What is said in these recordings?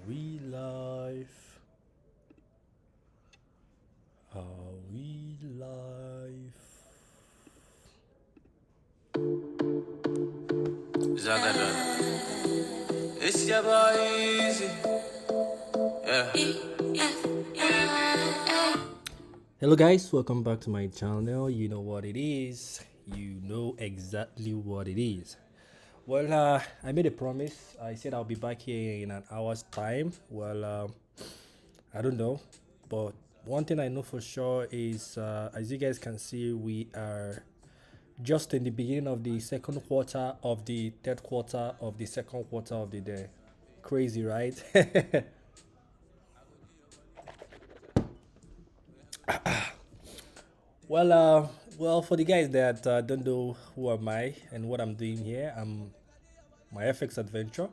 we live? Are we live? Zagada. It's your boy Easy. Yeah. Hello guys, welcome back to my channel. You know what it is. You know exactly what it is. Well, I made a promise. I said I'll be back here in an hour's time. Well, I don't know, but one thing I know for sure is, as you guys can see, we are just in the beginning of the second quarter of the third quarter of the second quarter of the day. Crazy, right? Well, for the guys that don't know who am I and what I'm doing here, I'm my FX adventure,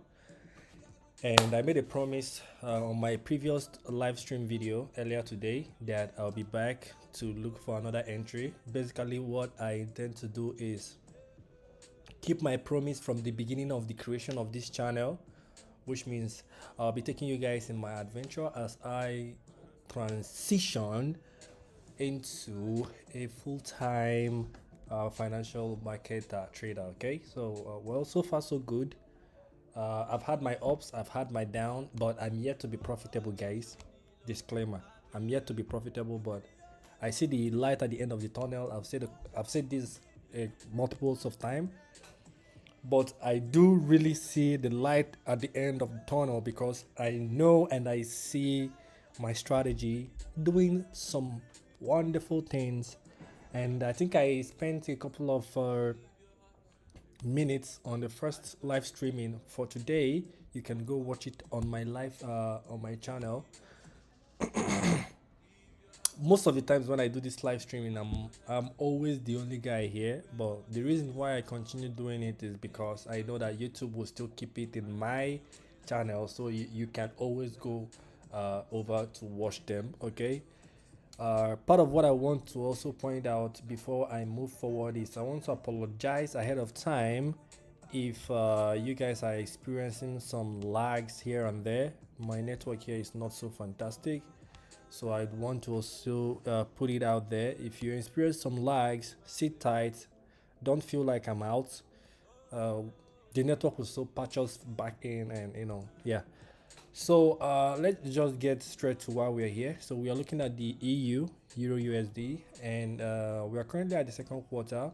and I made a promise on my previous live stream video earlier today that I'll be back to look for another entry. Basically, what I intend to do is keep my promise from the beginning of the creation of this channel, which means I'll be taking you guys in my adventure as I transition into a full-time financial market trader. Okay, so well, so far so good. I've had my ups, I've had my down, but I'm yet to be profitable, guys. Disclaimer: I'm yet to be profitable, but I see the light at the end of the tunnel. I've said this multiples of time, but I do really see the light at the end of the tunnel because I know and I see my strategy doing some wonderful things. And I think I spent a couple of minutes on the first live streaming for today. You can go watch it on my live on my channel. Most of the times when I do this live streaming, I'm always the only guy here. But the reason why I continue doing it is because I know that YouTube will still keep it in my channel, so you can always go over to watch them. Okay. Part of what I want to also point out before I move forward is I want to apologize ahead of time if you guys are experiencing some lags here and there. My network here is not so fantastic, so I'd want to also put it out there. If you experience some lags, sit tight, don't feel like I'm out. uh, the network will still patch us back in, and yeah. So let's just get straight to why we're here. So we are looking at the EU, Euro USD, and we are currently at the second quarter.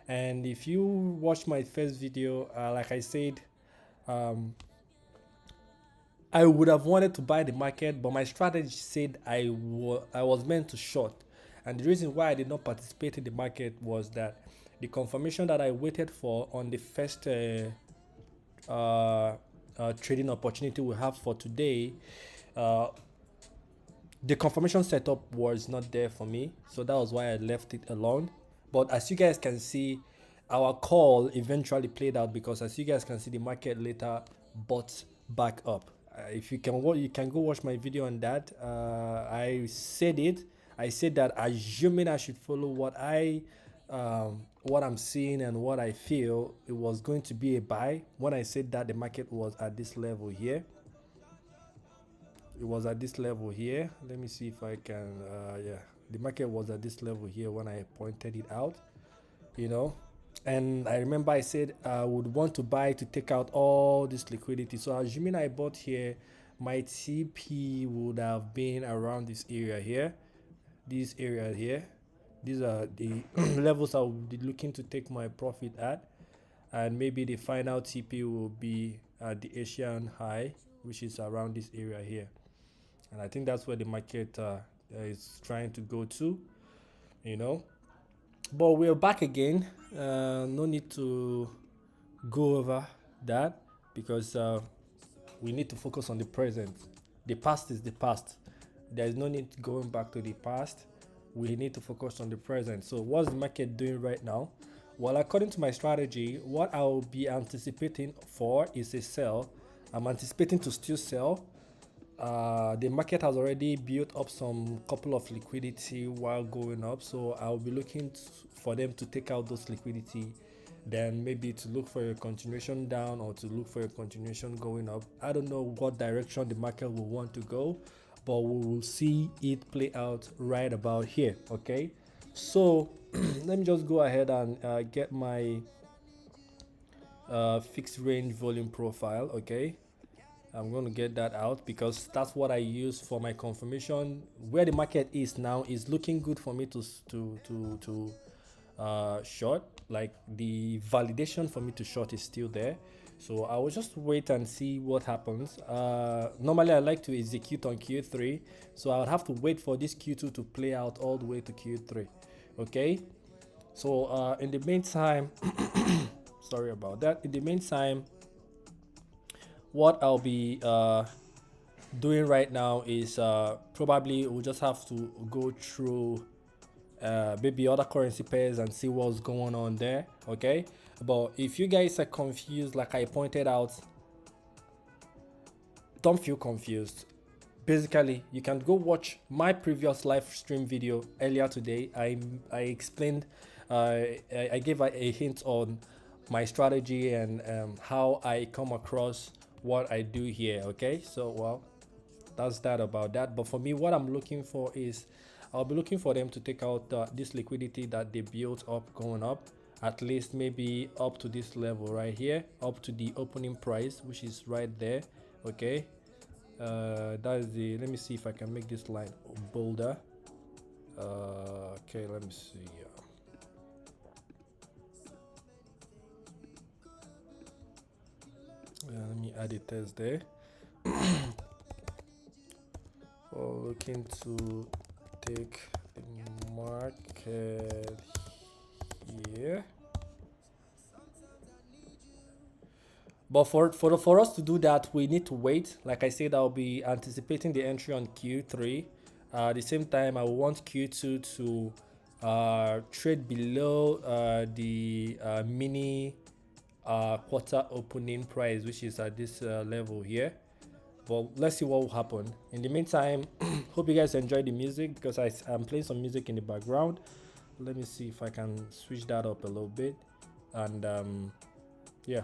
And if you watch my first video, like I said, um, I would have wanted to buy the market, but my strategy said I was meant to short. And the reason why I did not participate in the market was that the confirmation that I waited for on the first uh, trading opportunity we have for today, uh, the confirmation setup was not there for me, so that was why I left it alone. But as you guys can see, our call eventually played out because, as you guys can see, the market later bought back up. If you can, you can go watch my video on that. I said it. I said that assuming I should follow what I'm seeing and what I feel, it was going to be a buy. When I said that the market was at this level here, it was at this level here. Let me see if I can. Yeah, the market was at this level here when I pointed it out. You know, and I remember I said I would want to buy to take out all this liquidity. So assuming I bought here, my TP would have been around this area here, this area here. These are the levels I will be looking to take my profit at, and maybe the final TP will be at the Asian high, which is around this area here. And I think that's where the market is trying to go to, you know. But we're back again. No need to go over that because we need to focus on the present. The past is the past. There is no need going back to the past. We need to focus on the present. So what's the market doing right now? Well, according to my strategy, what I'll be anticipating for is a sell. I'm anticipating to still sell. The market has already built up some couple of liquidity while going up, so I'll be looking for them to take out those liquidity then maybe to look for a continuation down or to look for a continuation going up. I don't know what direction the market will want to go, but we will see it play out right about here. Okay, so let me just go ahead and get my fixed range volume profile. Okay, I'm going to get that out because that's what I use for my confirmation. Where the market is now is looking good for me to short. Like the validation for me to short is still there, so I will just wait and see what happens. Normally I like to execute on Q3, so I would have to wait for this Q2 to play out all the way to Q3. Okay, so in the meantime sorry about that. In the meantime, what I'll be doing right now is probably we'll just have to go through maybe other currency pairs and see what's going on there. Okay, but if you guys are confused, like I pointed out, don't feel confused. Basically, you can go watch my previous live stream video earlier today. I explained, I gave a hint on my strategy and how I come across what I do here. Okay, so well, that's that about that. But for me, what I'm looking for is I'll be looking for them to take out this liquidity that they built up going up, at least maybe up to this level right here, up to the opening price, which is right there. Okay, that is the, let me see if I can make this line bolder. Okay, let me see. Let me add a test there. Looking to take the market here, but for us to do that, we need to wait. Like I said, I'll be anticipating the entry on Q3. At the same time, I want Q2 to trade below the mini quarter opening price, which is at this level here. But let's see what will happen. In the meantime, hope you guys enjoy the music because I'm playing some music in the background. Let me see if I can switch that up a little bit. And yeah.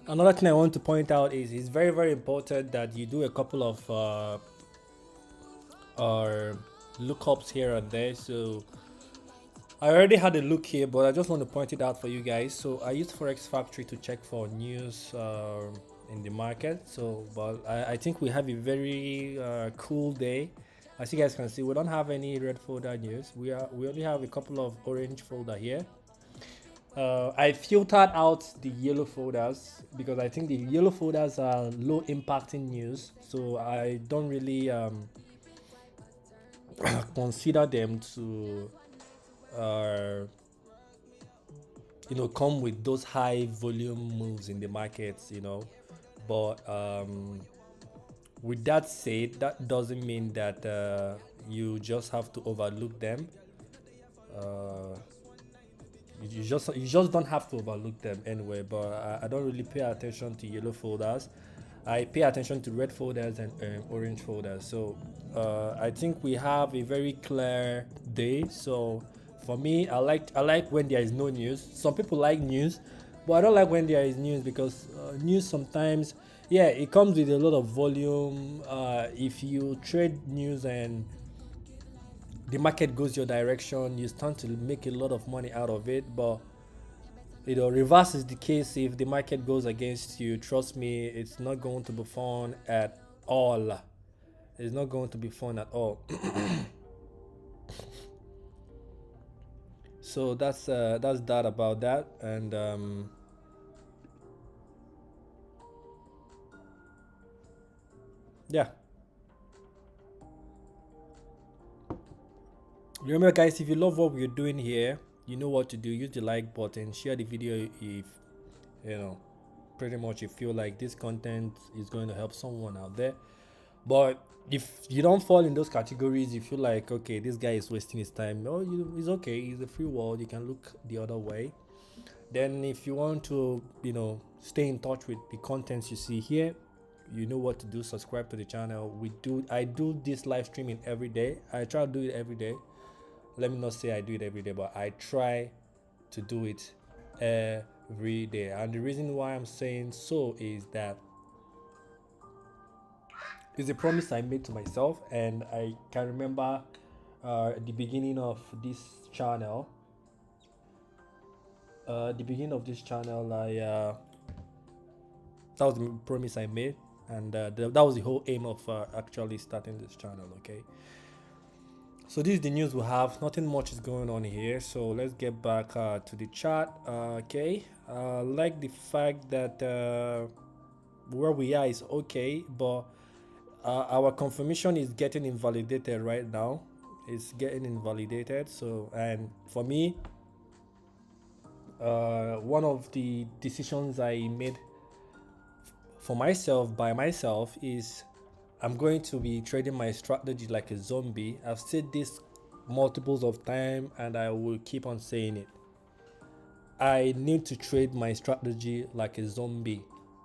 Another thing I want to point out is it's very, very important that you do a couple of lookups here and there. So I already had a look here, but I just want to point it out for you guys. So I used Forex Factory to check for news in the market. So, but I think we have a very cool day. As you guys can see, we don't have any red folder news. We only have a couple of orange folder here. I filtered out the yellow folders because I think the yellow folders are low impacting news, so I don't really consider them to uh, come with those high volume moves in the markets, but with that said, that doesn't mean that you just have to overlook them. uh, you just don't have to overlook them anyway, but I don't really pay attention to yellow folders. I pay attention to red folders and orange folders. So I think we have a very clear day. So for me, I like when there is no news. Some people like news, but I don't like when there is news because news sometimes, yeah, it comes with a lot of volume. If you trade news and the market goes your direction, you stand to make a lot of money out of it. But reverse is the case. If the market goes against you, trust me, it's not going to be fun at all. It's not going to be fun at all. So that's that about that. And yeah, remember guys, if you love what we're doing here, you know what to do. Use the like button, share the video if you know pretty much you feel like this content is going to help someone out there. But if you don't fall in those categories, you feel like, okay, this guy is wasting his time, no, it's okay, it's a free world, you can look the other way. Then if you want to stay in touch with the contents you see here, you know what to do. Subscribe to the channel. I do this live streaming every day. I try to do it every day. Let me not say I do it every day, but I try to do it every day. And the reason why I'm saying so is that it's a promise I made to myself. And I can remember at the beginning of this channel, I that was the promise I made, and that was the whole aim of actually starting this channel. Okay, so this is the news we have. Nothing much is going on here, so let's get back to the chart. Okay, like the fact that where we are is okay, but our confirmation is getting invalidated right now. It's getting invalidated. So, and for me, one of the decisions I made for myself by myself is I'm going to be trading my strategy like a zombie. I've said this multiples of time and I will keep on saying it. I need to trade my strategy like a zombie.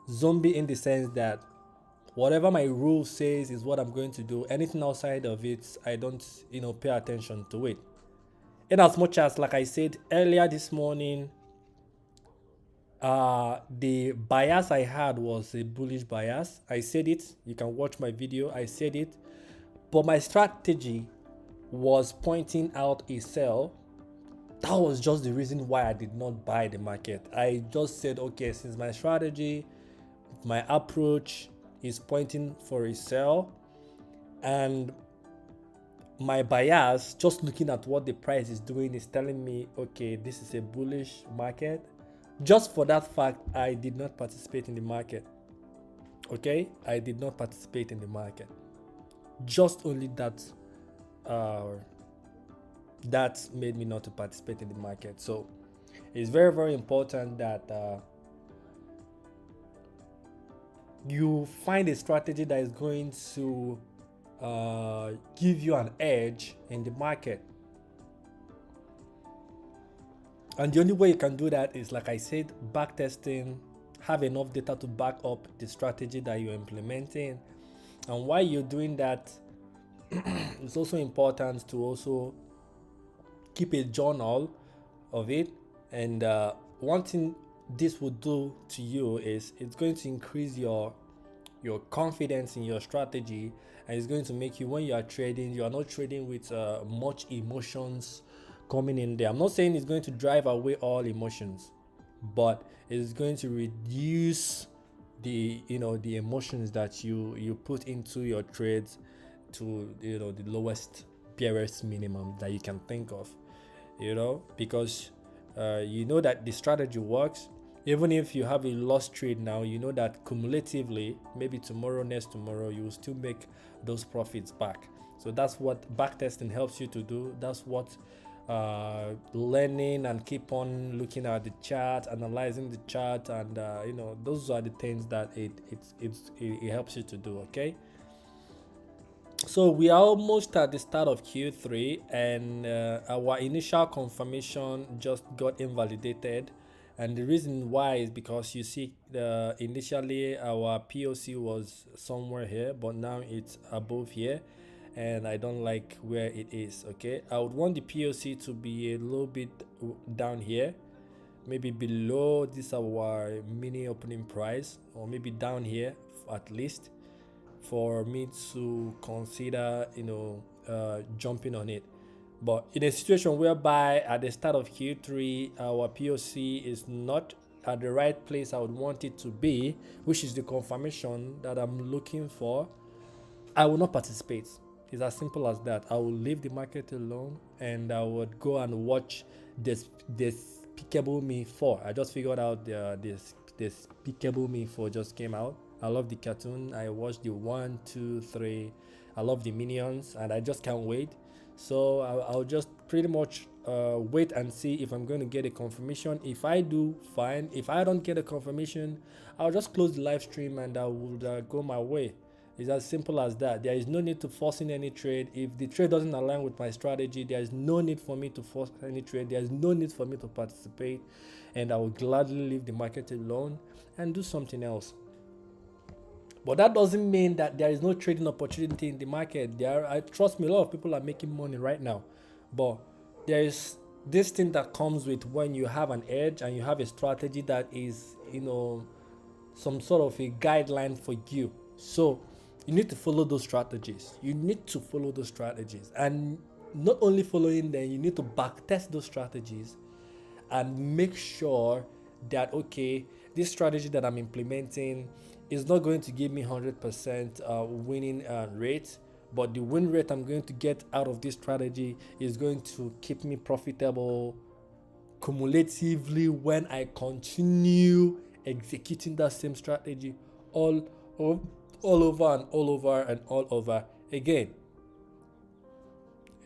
Zombie in the sense that whatever my rule says is what I'm going to do. Anything outside of it, I don't, pay attention to it. In as much as, like I said earlier this morning, the bias I had was a bullish bias. I said it. You can watch my video. I said it. But my strategy was pointing out a sell. That was just the reason why I did not buy the market. I just said, okay, since my strategy, my approach is pointing for a sell, and my bias, just looking at what the price is doing, is telling me, okay, this is a bullish market. Just for that fact, I did not participate in the market. Okay, I did not participate in the market. Just only that that made me not to participate in the market. So it's very, very important that you find a strategy that is going to give you an edge in the market. And the only way you can do that is, like I said, back testing, have enough data to back up the strategy that you're implementing. And while you're doing that, it's also important to also keep a journal of it. And one thing this will do to you is it's going to increase your confidence in your strategy, and it's going to make you, when you are trading, you are not trading with much emotions coming in there. I'm not saying it's going to drive away all emotions, but it's going to reduce the the emotions that you put into your trades to the lowest barest minimum that you can think of, because You know that the strategy works. Even if you have a loss trade now, you know that cumulatively, maybe tomorrow, next tomorrow, you will still make those profits back. So that's what backtesting helps you to do. That's what learning and keep on looking at the chart, analyzing the chart, and those are the things that it helps you to do. Okay. So we are almost at the start of Q3, and our initial confirmation just got invalidated. And the reason why is because you see, initially our POC was somewhere here, but now it's above here, and I don't like where it is. Okay, I would want the POC to be a little bit down here, maybe below this our mini opening price, or maybe down here at least, for me to consider jumping on it. But in a situation whereby at the start of Q3 our POC is not at the right place I would want it to be, which is the confirmation that I'm looking for, I will not participate. It's as simple as that. I will leave the market alone, and I would go and watch this Despicable Me 4. I just figured out this Despicable Me 4 just came out. I love the cartoon. I watched the 1, 2, 3. I love the minions, and I just can't wait. So I'll just pretty much wait and see if I'm going to get a confirmation. If I do, fine. If I don't get a confirmation, I'll just close the live stream and I will go my way. It's as simple as that. There is no need to force in any trade. If the trade doesn't align with my strategy, there is no need for me to force any trade. There is no need for me to participate, and I will gladly leave the market alone and do something else. But that doesn't mean that there is no trading opportunity in the market. Trust me, a lot of people are making money right now. But there is this thing that comes with when you have an edge and you have a strategy that is, some sort of a guideline for you. So you need to follow those strategies. And not only following them, you need to backtest those strategies and make sure that, okay, this strategy that I'm implementing is not going to give me 100% winning rate, but the win rate I'm going to get out of this strategy is going to keep me profitable cumulatively when I continue executing that same strategy all over and all over and all over again.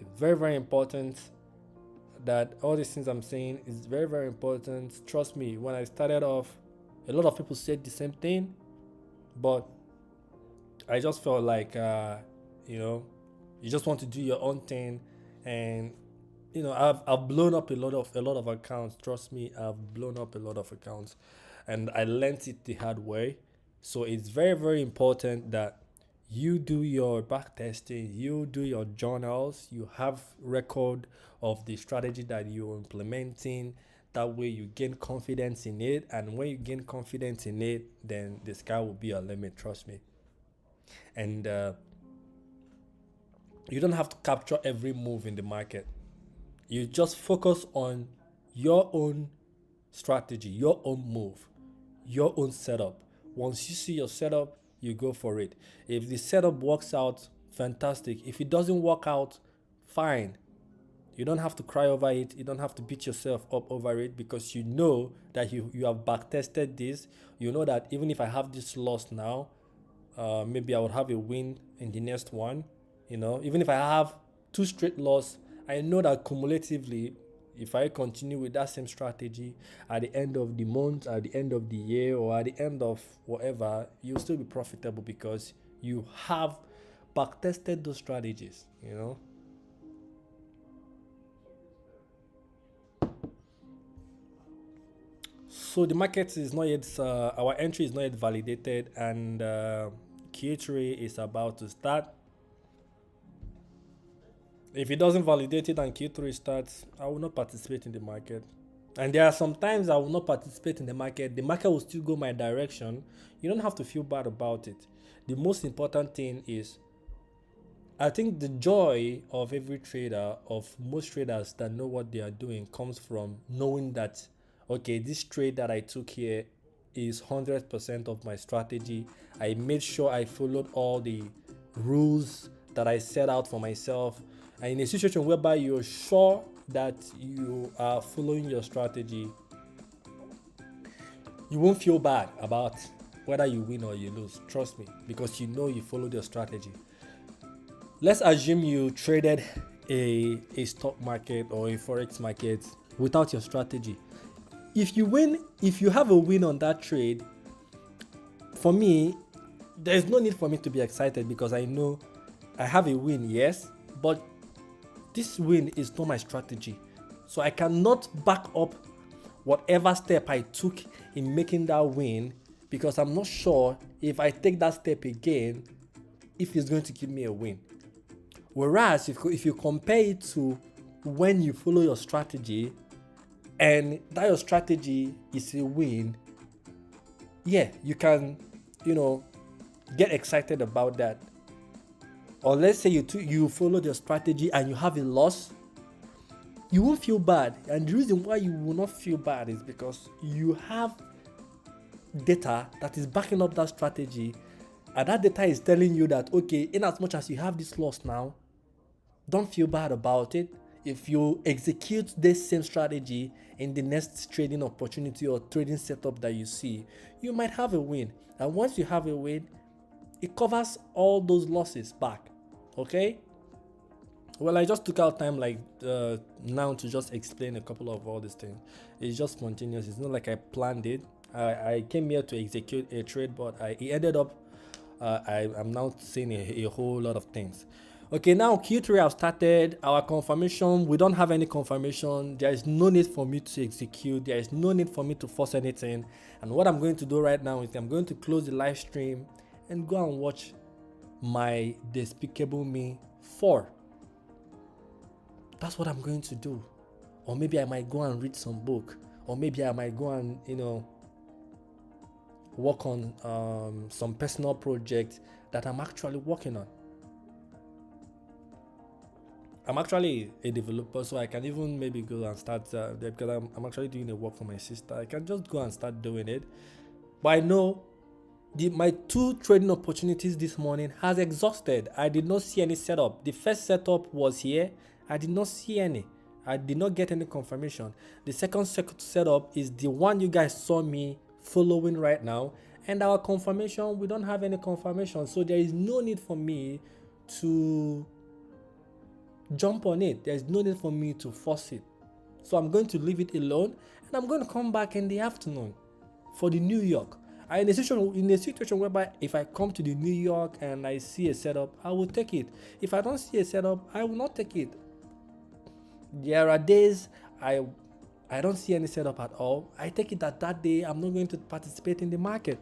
It's very, very important that all these things I'm saying is very, very important. Trust me, when I started off, a lot of people said the same thing, but I just felt like you just want to do your own thing. And I've blown up a lot of accounts. Trust me, I've blown up a lot of accounts, and I learned it the hard way. So it's very, very important that you do your back testing, you do your journals, you have record of the strategy that you're implementing. That way you gain confidence in it, and when you gain confidence in it, then the sky will be your limit, trust me. And you don't have to capture every move in the market. You just focus on your own strategy, your own move, your own setup. Once you see your setup, you go for it. If the setup works out, fantastic. If it doesn't work out, fine. You don't have to cry over it. You don't have to beat yourself up over it, because you know that you have backtested this. You know that even if I have this loss now, maybe I would have a win in the next one. Even if I have 2 straight loss, I know that cumulatively, if I continue with that same strategy, at the end of the month, at the end of the year, or at the end of whatever, you'll still be profitable because you have backtested those strategies. So the market is not yet, our entry is not yet validated, and Q3 is about to start. If it doesn't validate it and Q3 starts, I will not participate in the market. And there are some times I will not participate in the market. The market will still go my direction. You don't have to feel bad about it. The most important thing is, I think the joy of every trader, of most traders that know what they are doing, comes from knowing that, okay, this trade that I took here is 100% of my strategy. I made sure I followed all the rules that I set out for myself. And in a situation whereby you're sure that you are following your strategy, you won't feel bad about whether you win or you lose. Trust me, because you know you followed your strategy. Let's assume you traded a stock market or a forex market without your strategy. If you have a win on that trade, for me, there's no need for me to be excited because I know I have a win, yes, but this win is not my strategy. So I cannot back up whatever step I took in making that win because I'm not sure if I take that step again, if it's going to give me a win. Whereas if you compare it to when you follow your strategy and that your strategy is a win, yeah, you can, get excited about that. Or let's say you followed your strategy and you have a loss, you won't feel bad. And the reason why you will not feel bad is because you have data that is backing up that strategy, and that data is telling you that, okay, in as much as you have this loss now, don't feel bad about it. If you execute this same strategy in the next trading opportunity or trading setup that you see, you might have a win. And once you have a win, it covers all those losses back. Okay? Well, I just took out time now to just explain a couple of all these things. It's just spontaneous. It's not like I planned it. I came here to execute a trade, but it ended up I'm now seeing a whole lot of things. Okay, now Q3 have started. Our confirmation, we don't have any confirmation. There is no need for me to execute. There is no need for me to force anything. And what I'm going to do right now is I'm going to close the live stream and go and watch my Despicable Me 4. That's what I'm going to do. Or maybe I might go and read some book. Or maybe I might go and, work on some personal project that I'm actually working on. I'm actually a developer, so I can even maybe go and start because I'm actually doing a work for my sister. I can just go and start doing it. But I know my 2 trading opportunities this morning has exhausted. I did not see any setup. The first setup was here. I did not see any. I did not get any confirmation. The second setup is the one you guys saw me following right now. And our confirmation, we don't have any confirmation. So there is no need for me to jump on it. There's no need for me to force it. So I'm going to leave it alone and I'm going to come back in the afternoon for the New York. In a situation whereby if I come to the New York and I see a setup, I will take it. If I don't see a setup, I will not take it. There are days I don't see any setup at all. I take it that day I'm not going to participate in the market.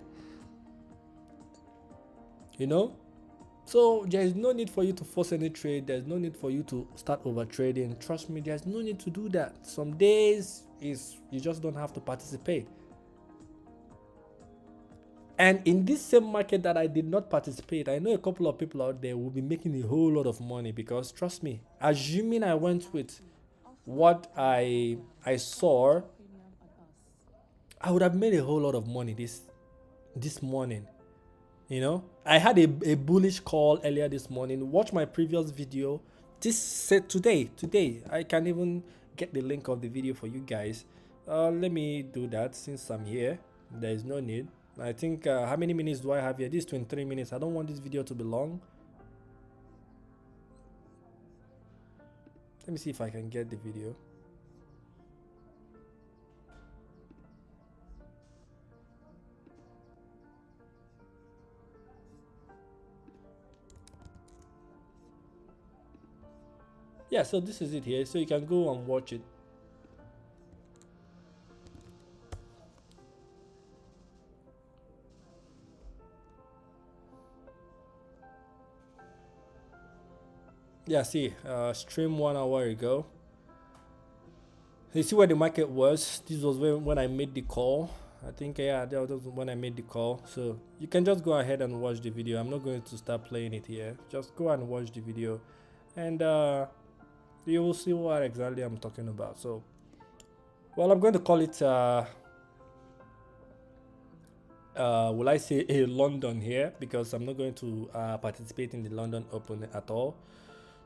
So there is no need for you to force any trade. There's no need for you to start over trading. Trust me, there's no need to do that. Some days you just don't have to participate. And in this same market that I did not participate, I know a couple of people out there will be making a whole lot of money because trust me, assuming I went with what I saw, I would have made a whole lot of money this morning. I had a bullish call earlier this morning. Watch my previous video. This said today I can even get the link of the video for you guys. Let me do that since I'm here. There is no need. I think how many minutes do I have here? This is 23 minutes. I don't want this video to be long. Let me see if I can get the video. Yeah, so this is it here. So you can go and watch it. Yeah, see, stream 1 hour ago. You see where the market was. This was when I made the call. I think, yeah, that was when I made the call. So you can just go ahead and watch the video. I'm not going to start playing it here. Just go and watch the video, and you will see what exactly I'm talking about. So, well, I'm going to call it will I say London here, because I'm not going to participate in the London Open at all.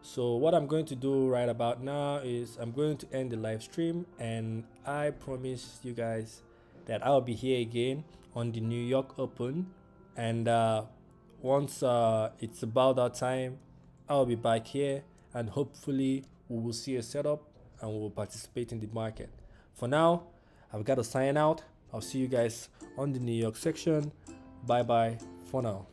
So what I'm going to do right about now is I'm going to end the live stream, and I promise you guys that I'll be here again on the New York Open, and once it's about that time, I'll be back here, and hopefully we will see a setup and we will participate in the market. For now, I've got to sign out. I'll see you guys on the New York section. Bye bye for now.